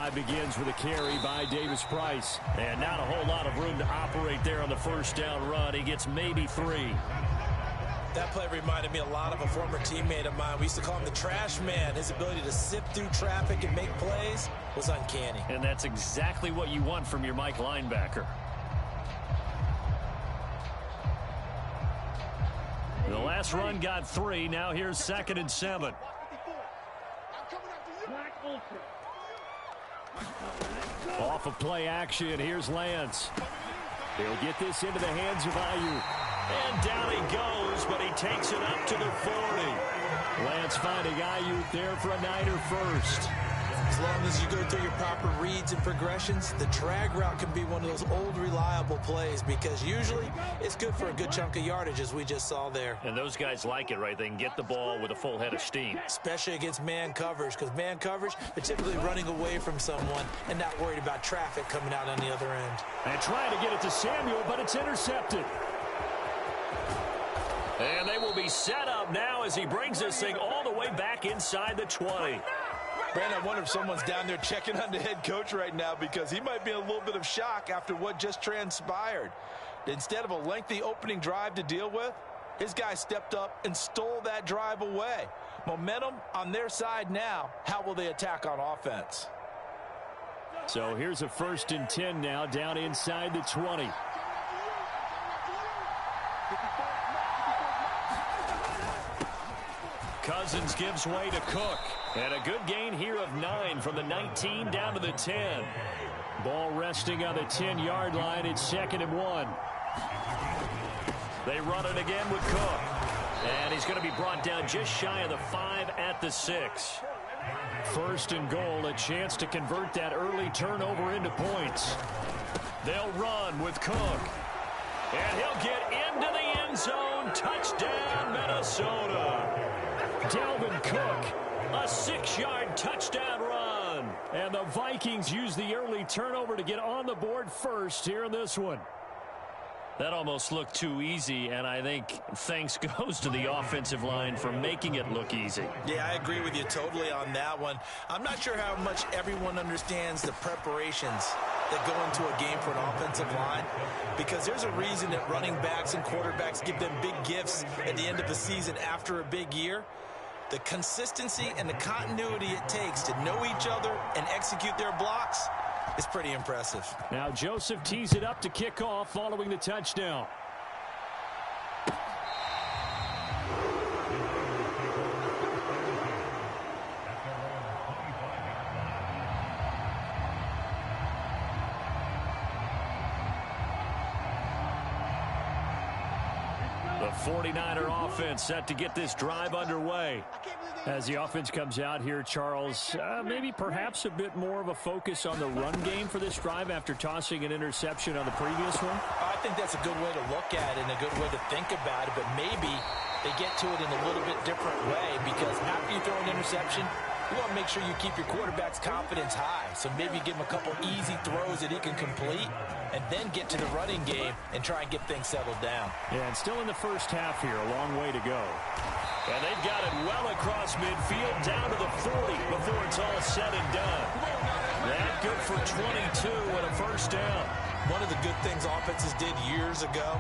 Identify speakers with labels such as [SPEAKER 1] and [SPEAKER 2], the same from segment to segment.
[SPEAKER 1] drive begins with a carry by Davis-Price. And not a whole lot of room to operate there on the first down run. He gets maybe 3.
[SPEAKER 2] That play reminded me a lot of a former teammate of mine. We used to call him the trash man. His ability to sift through traffic and make plays was uncanny.
[SPEAKER 1] And that's exactly what you want from your Mike linebacker. The last run got 3. Now here's 2nd and 7. Off of play action, here's Lance. He'll get this into the hands of Ayuk. And down he goes, but he takes it up to the 40. Lance finding Ayuk there for a Niner first.
[SPEAKER 2] As long as you go through your proper reads and progressions, the drag route can be one of those old reliable plays because usually it's good for a good chunk of yardage as we just saw there.
[SPEAKER 1] And those guys like it, right? They can get the ball with a full head of steam.
[SPEAKER 2] Especially against man coverage, because man coverage, they're typically running away from someone and not worried about traffic coming out on the other end.
[SPEAKER 1] And trying to get it to Samuel, but it's intercepted. And they will be set up now as he brings this thing all the way back inside the 20.
[SPEAKER 2] Brandon, I wonder if someone's down there checking on the head coach right now because he might be in a little bit of shock after what just transpired. Instead of a lengthy opening drive to deal with, his guy stepped up and stole that drive away. Momentum on their side now. How will they attack on offense?
[SPEAKER 1] So here's a 1st and 10 now down inside the 20. Cousins gives way to Cook. And a good gain here of 9 from the 19 down to the 10. Ball resting on the 10-yard line. It's 2nd and 1. They run it again with Cook. And he's going to be brought down just shy of the 5 at the 6. 1st and goal, a chance to convert that early turnover into points. They'll run with Cook. And he'll get into the end zone. Touchdown, Minnesota. Dalvin Cook, a 6-yard touchdown run. And the Vikings use the early turnover to get on the board first here in this one. That almost looked too easy, and I think thanks goes to the offensive line for making it look easy.
[SPEAKER 2] Yeah, I agree with you totally on that one. I'm not sure how much everyone understands the preparations that go into a game for an offensive line, because there's a reason that running backs and quarterbacks give them big gifts at the end of the season after a big year. The consistency and the continuity it takes to know each other and execute their blocks is pretty impressive.
[SPEAKER 1] Now Joseph tees it up to kick off following the touchdown. The 49er offense set to get this drive underway. As the offense comes out here, Charles, maybe perhaps a bit more of a focus on the run game for this drive after tossing an interception on the previous one?
[SPEAKER 2] I think that's a good way to look at it and a good way to think about it, but maybe they get to it in a little bit different way because after you throw an interception, you want to make sure you keep your quarterback's confidence high. So maybe give him a couple easy throws that he can complete and then get to the running game and try and get things settled down.
[SPEAKER 1] Yeah, and still in the first half here, a long way to go. And they've got it well across midfield down to the 40 before it's all said and done. That good for 22 and a first down.
[SPEAKER 2] One of the good things offenses did years ago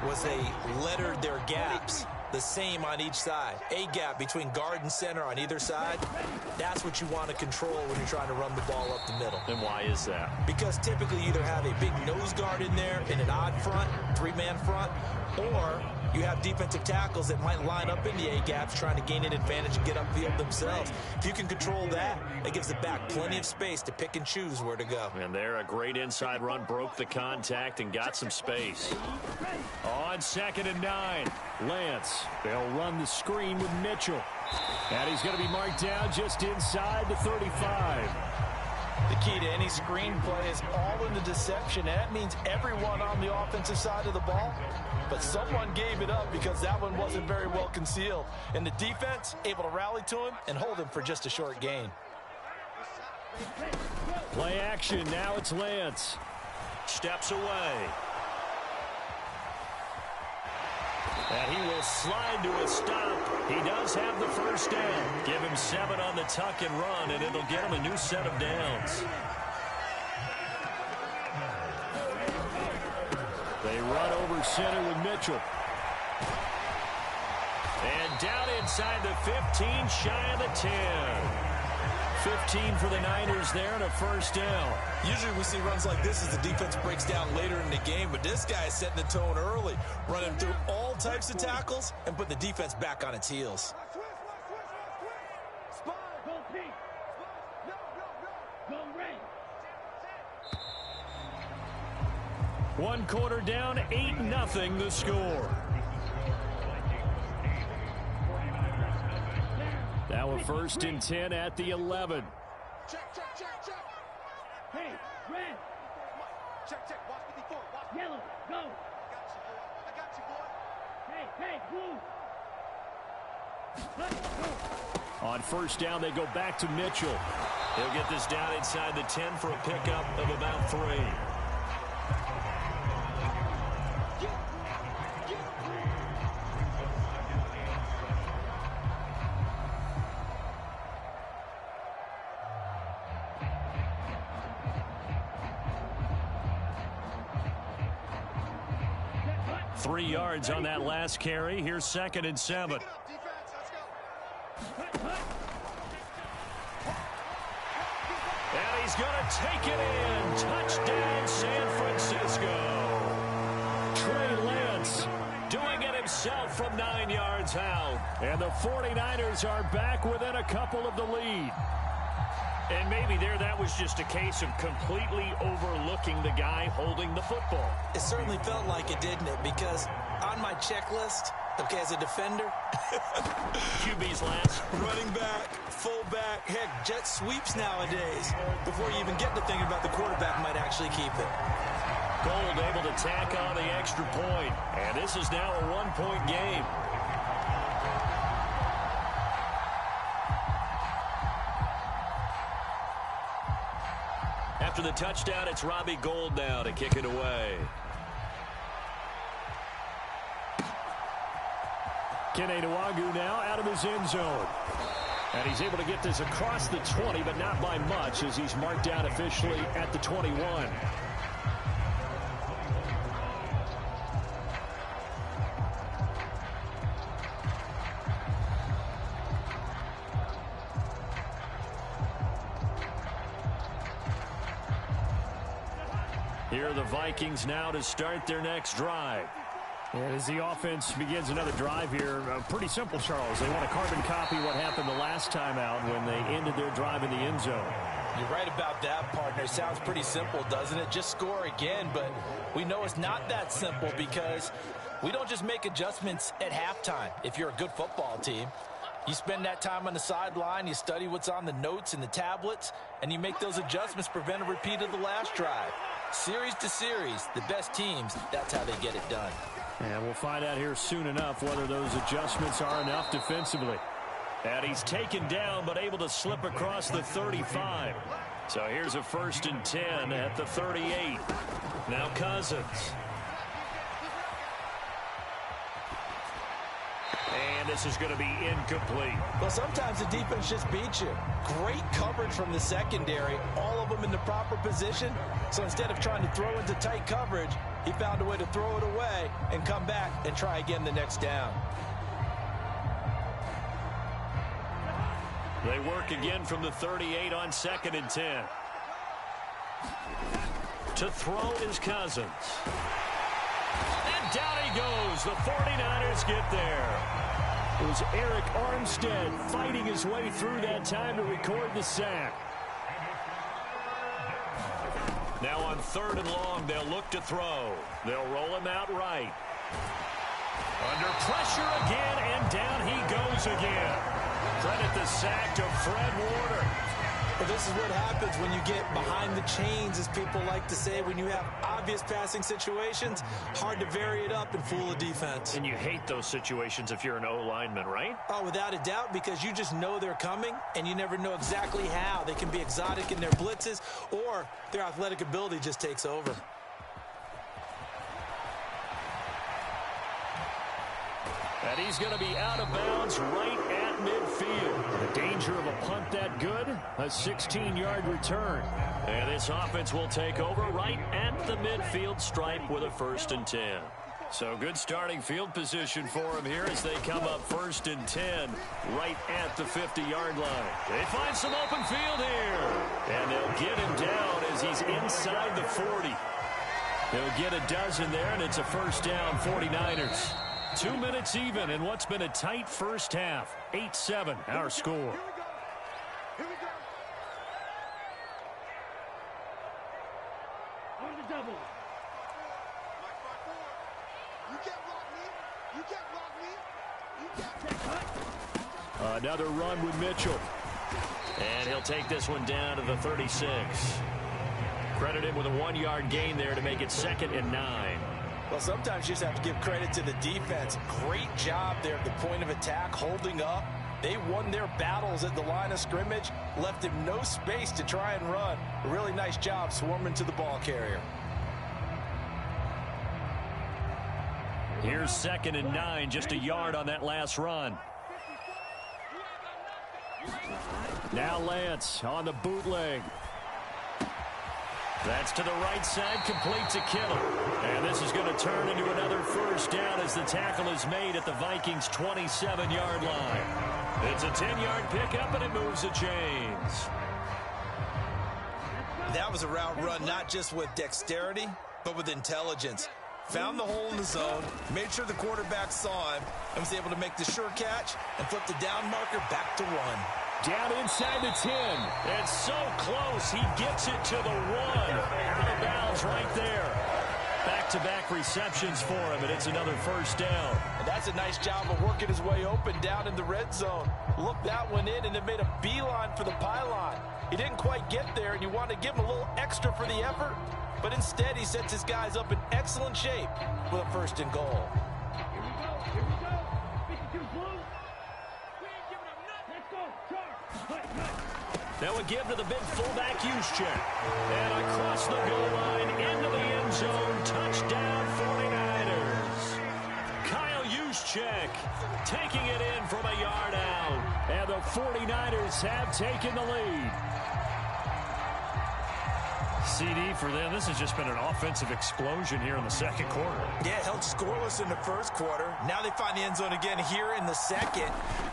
[SPEAKER 2] was they lettered their gaps the same on each side. A gap between guard and center on either side. That's what you want to control when you're trying to run the ball up the middle.
[SPEAKER 1] And why is that?
[SPEAKER 2] Because typically you either have a big nose guard in there in an odd front, 3-man front, or you have defensive tackles that might line up in the A-gaps trying to gain an advantage and get upfield themselves. If you can control that, it gives the back plenty of space to pick and choose where to go.
[SPEAKER 1] And there, a great inside run, broke the contact and got some space. On 2nd and 9, Lance. They'll run the screen with Mitchell. And he's going to be marked down just inside the 35.
[SPEAKER 2] The key to any screen play is all in the deception. And that means everyone on the offensive side of the ball. But someone gave it up because that one wasn't very well concealed. And the defense able to rally to him and hold him for just a short gain.
[SPEAKER 1] Play action. Now it's Lance. Steps away. And he will slide to a stop. He does have the first down. Give him 7 on the tuck and run, and it'll get him a new set of downs. They run over center with Mitchell. And down inside the 15, shy of the 10. 15 for the Niners there and a first down.
[SPEAKER 2] Usually we see runs like this as the defense breaks down later in the game, but this guy is setting the tone early, running through all types of tackles and putting the defense back on its heels.
[SPEAKER 1] One quarter down, 8-0 the score. Now a 1st and 10 at the 11.
[SPEAKER 3] Check. Hey, red. Check. Watch me before. Yellow, go. I got you, boy. Hey, blue.
[SPEAKER 1] On first down, they go back to Mitchell. He'll get this down inside the 10 for a pickup of about 3. Three yards on that last carry. Here's 2nd and 7. And he's going to take it in. Touchdown, San Francisco. Trey Lance doing it himself from 9 yards out. And the 49ers are back within a couple of the lead. And maybe that was just a case of completely overlooking the guy holding the football.
[SPEAKER 2] It certainly felt like it, didn't it? Because on my checklist, okay, as a defender,
[SPEAKER 1] QB's last.
[SPEAKER 2] running back, fullback, heck, jet sweeps nowadays. Before you even get to thinking about the quarterback might actually keep it.
[SPEAKER 1] Gold able to tack on the extra point. And this is now a 1-point game. After the touchdown, it's Robbie Gould now to kick it away. Kene Nwagu now out of his end zone. And he's able to get this across the 20, but not by much as he's marked down officially at the 21. Here are the Vikings now to start their next drive. And as the offense begins another drive here, pretty simple, Charles. They want to carbon copy what happened the last time out when they ended their drive in the end zone.
[SPEAKER 2] You're right about that, partner. Sounds pretty simple, doesn't it? Just score again, but we know it's not that simple because we don't just make adjustments at halftime if you're a good football team. You spend that time on the sideline, you study what's on the notes and the tablets, and you make those adjustments to prevent a repeat of the last drive. Series to series, the best teams, that's how they get it done.
[SPEAKER 1] And we'll find out here soon enough whether those adjustments are enough defensively. And he's taken down but able to slip across the 35. So here's a 1st and 10 at the 38. Now Cousins. And this is going to be incomplete.
[SPEAKER 2] Well, sometimes the defense just beats you. Great coverage from the secondary, all of them in the proper position. So instead of trying to throw into tight coverage, he found a way to throw it away and come back and try again the next down.
[SPEAKER 1] They work again from the 38 on 2nd and 10. To throw is Cousins. And down he goes. The 49ers get there. It was Eric Armstead fighting his way through that time to record the sack. Now on 3rd and long, they'll look to throw. They'll roll him out right. Under pressure again, and down he goes again. Credit the sack to Fred Warner.
[SPEAKER 2] But this is what happens when you get behind the chains, as people like to say. When you have obvious passing situations, hard to vary it up and fool a defense.
[SPEAKER 1] And you hate those situations if you're an O-lineman, right?
[SPEAKER 2] Oh, without a doubt, because you just know they're coming, and you never know exactly how. They can be exotic in their blitzes, or their athletic ability just takes over.
[SPEAKER 1] And he's going to be out of bounds right at midfield. The danger of a punt that good, a 16-yard return. And this offense will take over right at the midfield stripe with a 1st and 10. So good starting field position for him here as they come up 1st and 10 right at the 50-yard line. They find some open field here. And they'll get him down as he's inside the 40. They'll get a dozen there, and it's a 1st down, 49ers. 2 minutes even in what's been a tight first half. 8-7, our score.
[SPEAKER 3] Here we go. On the double. You can't block me. You can't block me. You can't.
[SPEAKER 1] Another run with Mitchell. And he'll take this one down to the 36. Credit him with a 1-yard gain there to make it 2nd and 9.
[SPEAKER 2] Well, sometimes you just have to give credit to the defense. Great job there at the point of attack, holding up. They won their battles at the line of scrimmage, left him no space to try and run. A really nice job swarming to the ball carrier.
[SPEAKER 1] Here's 2nd and 9, just a yard on that last run. Now Lance on the bootleg. That's to the right side, complete to Kittle. And this is going to turn into another 1st down as the tackle is made at the Vikings' 27-yard line. It's a 10-yard pickup, and it moves the chains.
[SPEAKER 2] That was a route run not just with dexterity, but with intelligence. Found the hole in the zone, made sure the quarterback saw him, and was able to make the sure catch and flip the down marker back to 1.
[SPEAKER 1] Down inside the 10. And so close, he gets it to the 1. Out of bounds right there. Back-to-back receptions for him, and it's another 1st down.
[SPEAKER 2] And that's a nice job of working his way open down in the red zone. Looked that one in and then made a beeline for the pylon. He didn't quite get there, and you want to give him a little extra for the effort. But instead, he sets his guys up in excellent shape with a 1st and goal.
[SPEAKER 3] Here we go. Here we go. 52 Blue. We ain't giving up nothing. Let's go.
[SPEAKER 1] That would give to the big fullback Juszczyk. And across the goal line into the end zone. Touchdown 49ers. Kyle Juszczyk taking it in from a yard out. And the 49ers have taken the lead. CD for them. This has just been an offensive explosion here in the 2nd quarter.
[SPEAKER 2] Yeah, held scoreless in the 1st quarter. Now they find the end zone again here in the 2nd.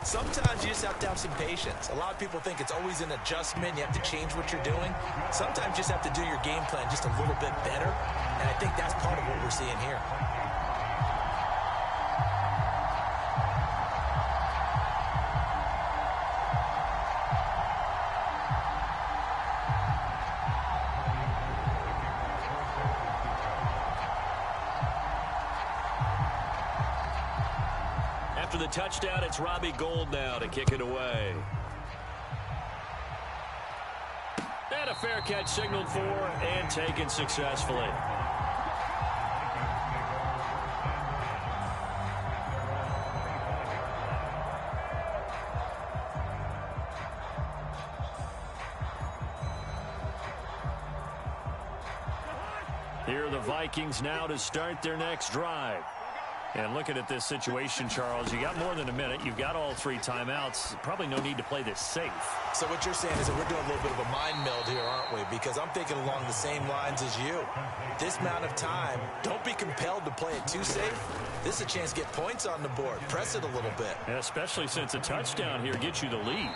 [SPEAKER 2] Sometimes you just have to have some patience. A lot of people think it's always an adjustment. You have to change what you're doing. Sometimes you just have to do your game plan just a little bit better. And I think that's part of what we're seeing here.
[SPEAKER 1] After the touchdown, it's Robbie Gould now to kick it away. And a fair catch signaled for and taken successfully. Here are the Vikings now to start their next drive. And looking at this situation, Charles, you got more than a minute. You've got all 3 timeouts. Probably no need to play this safe.
[SPEAKER 2] So what you're saying is that we're doing a little bit of a mind meld here, aren't we? Because I'm thinking along the same lines as you. This amount of time, don't be compelled to play it too safe. This is a chance to get points on the board. Press it a little bit.
[SPEAKER 1] And especially since a touchdown here gets you the lead.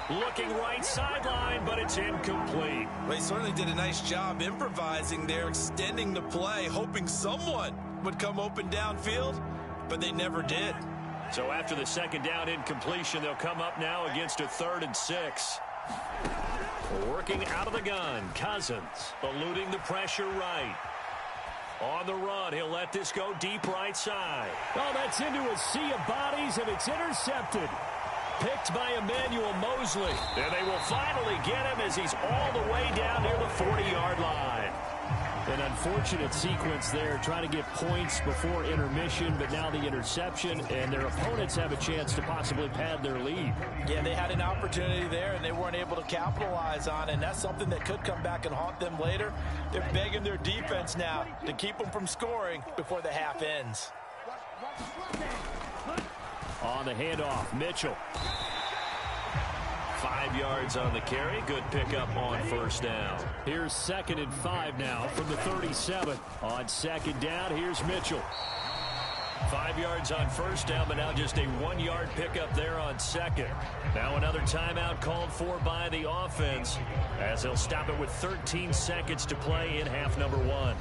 [SPEAKER 1] Looking right sideline, but it's incomplete.
[SPEAKER 2] Well, he certainly did a nice job improvising there, extending the play, hoping someone would come open downfield, but they never did.
[SPEAKER 1] So after the 2nd down incompletion, they'll come up now against a 3rd and 6. Working out of the gun, Cousins eluding the pressure right. On the run, he'll let this go deep right side. Oh, that's into a sea of bodies, and it's intercepted. Picked by Emmanuel Mosley. And they will finally get him as he's all the way down near the 40-yard line. An unfortunate sequence there, trying to get points before intermission, but now the interception, and their opponents have a chance to possibly pad their lead.
[SPEAKER 2] Yeah, they had an opportunity there, and they weren't able to capitalize on it, and that's something that could come back and haunt them later. They're begging their defense now to keep them from scoring before the half ends.
[SPEAKER 1] On the handoff, Mitchell.
[SPEAKER 4] 5 yards on the carry. Good pickup on first down.
[SPEAKER 1] Here's 2nd and 5 now from the 37. On 2nd down, here's Mitchell.
[SPEAKER 4] 5 yards on first down, but now just a 1-yard pickup there on 2nd.
[SPEAKER 1] Now another timeout called for by the offense as they'll stop it with 13 seconds to play in half number 1.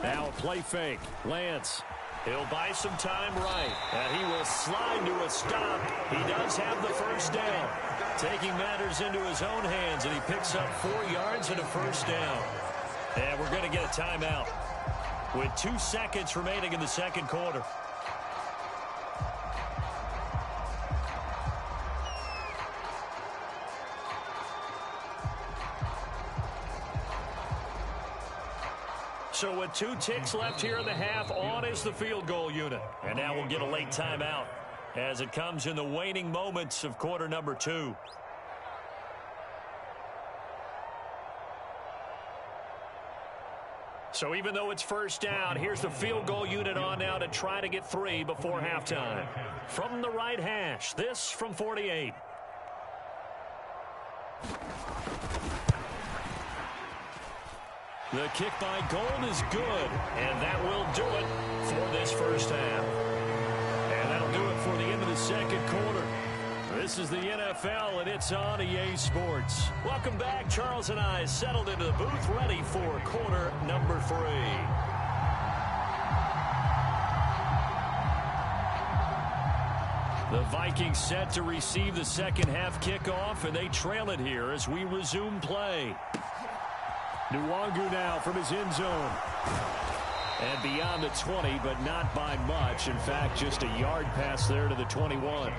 [SPEAKER 1] Now a play fake. Lance.
[SPEAKER 4] He'll buy some time right.
[SPEAKER 1] And he will slide to a stop. He does have the first down. Taking matters into his own hands, and he picks up 4 yards and a first down. And we're going to get a timeout with 2 seconds remaining in the second quarter. So with 2 ticks left here in the half, on is the field goal unit. And now we'll get a late timeout as it comes in the waning moments of quarter number 2. So even though it's first down, here's the field goal unit on now to try to get 3 before halftime. From the right hash, this from 48. The kick by Gold is good, and that will do it for this first half. And that'll do it for the end of the second quarter. This is the NFL, and it's on EA Sports. Welcome back. Charles and I settled into the booth, ready for quarter number 3. The Vikings set to receive the second half kickoff, and they trail it here as we resume play. Nwangu now from his end zone. And beyond the 20, but not by much. In fact, just a yard pass there to the 21.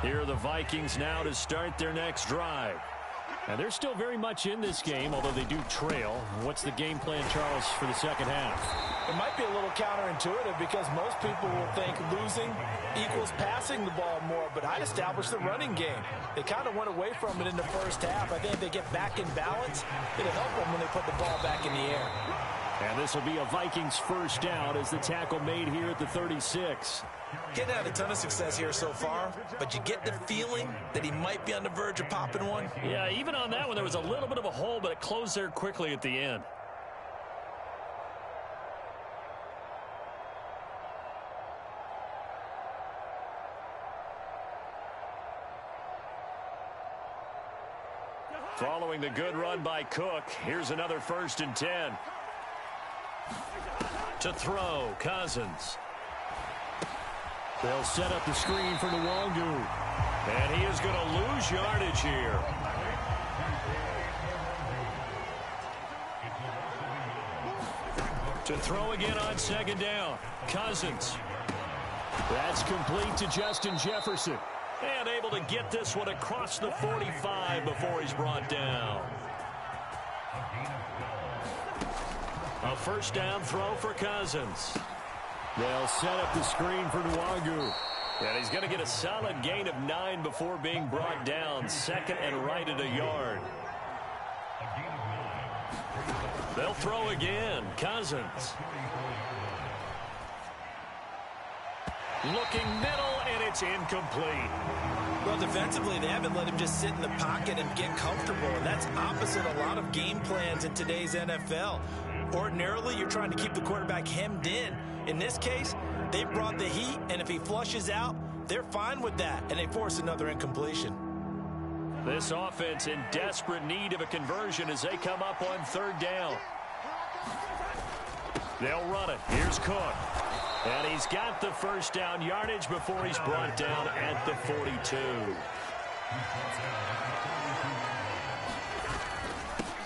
[SPEAKER 1] Here are the Vikings now to start their next drive. And they're still very much in this game, although they do trail. What's the game plan, Charles, for the second half?
[SPEAKER 2] It might be a little counterintuitive because most people will think losing equals passing the ball more, but I'd establish the running game. They kind of went away from it in the first half. I think if they get back in balance, it'll help them when they put the ball back in the air.
[SPEAKER 1] And this will be a Vikings first down as the tackle made here at the 36.
[SPEAKER 2] Getting had a ton of success here so far, but you get the feeling that he might be on the verge of popping one.
[SPEAKER 1] Yeah, even on that one, there was a little bit of a hole, but it closed there quickly at the end. Following the good run by Cook, here's another 1st and 10. To throw, Cousins. They'll set up the screen for Nwangu. And he is going to lose yardage here. To throw again on 2nd down. Cousins. That's complete to Justin Jefferson. And able to get this one across the 45 before he's brought down. A 1st down throw for Cousins. They'll set up the screen for Nwangu. And he's going to get a solid gain of 9 before being brought down. 2nd and right at a yard. They'll throw again. Cousins. Looking middle, and it's incomplete.
[SPEAKER 2] Well, defensively, they haven't let him just sit in the pocket and get comfortable. And that's opposite a lot of game plans in today's NFL. Ordinarily, you're trying to keep the quarterback hemmed in. In this case, they brought the heat, and if he flushes out, They're fine with that, and they force another incompletion.
[SPEAKER 1] This offense in desperate need of a conversion as they come up on third down. They'll run it. Here's Cook. And he's got the first down yardage before he's brought down at the 42.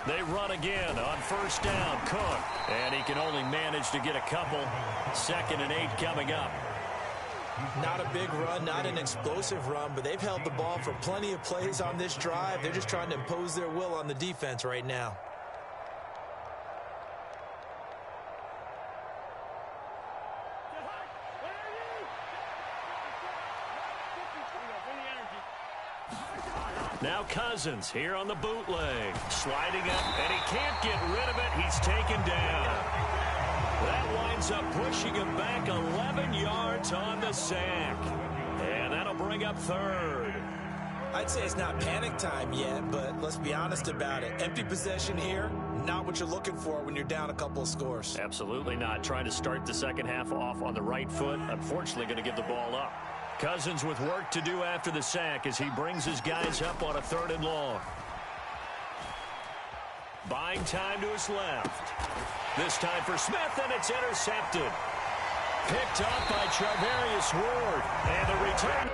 [SPEAKER 1] They run again on first down. Cook. And he can only manage to get a couple. 2nd and 8 coming up.
[SPEAKER 2] Not a big run, not an explosive run, but they've held the ball for plenty of plays on this drive. They're just trying to impose their will on the defense right now.
[SPEAKER 1] Now Cousins here on the bootleg. Sliding up, and he can't get rid of it. He's taken down. That winds up pushing him back 11 yards on the sack. And that'll bring up third.
[SPEAKER 2] I'd say it's not panic time yet, but let's be honest about it. Empty possession here, not what you're looking for when you're down a couple of scores.
[SPEAKER 1] Absolutely not. Trying to start the second half off on the right foot. Unfortunately, going to give the ball up. Cousins with work to do after the sack as he brings his guys up on a 3rd and long. Buying time to his left. This time for Smith, and it's intercepted. Picked up by Charvarius Ward. And the return.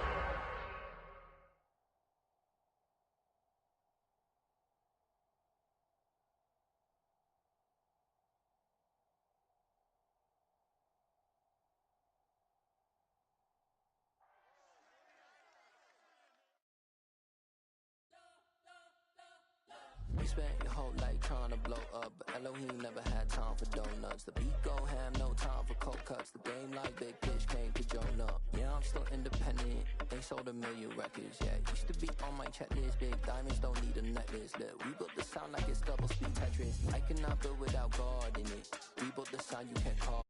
[SPEAKER 5] You spent your whole life trying to blow up, but Elohim never had time for donuts. The beat go ham, no time for cold cuts. The game like Big Pitch came to join up. Yeah, I'm still independent. They sold 1 million records, yeah. Used to be on my checklist. Big diamonds don't need a necklace. Look, we built the sound like it's double speed Tetris. I cannot build without God in it. We built the sound you can't call.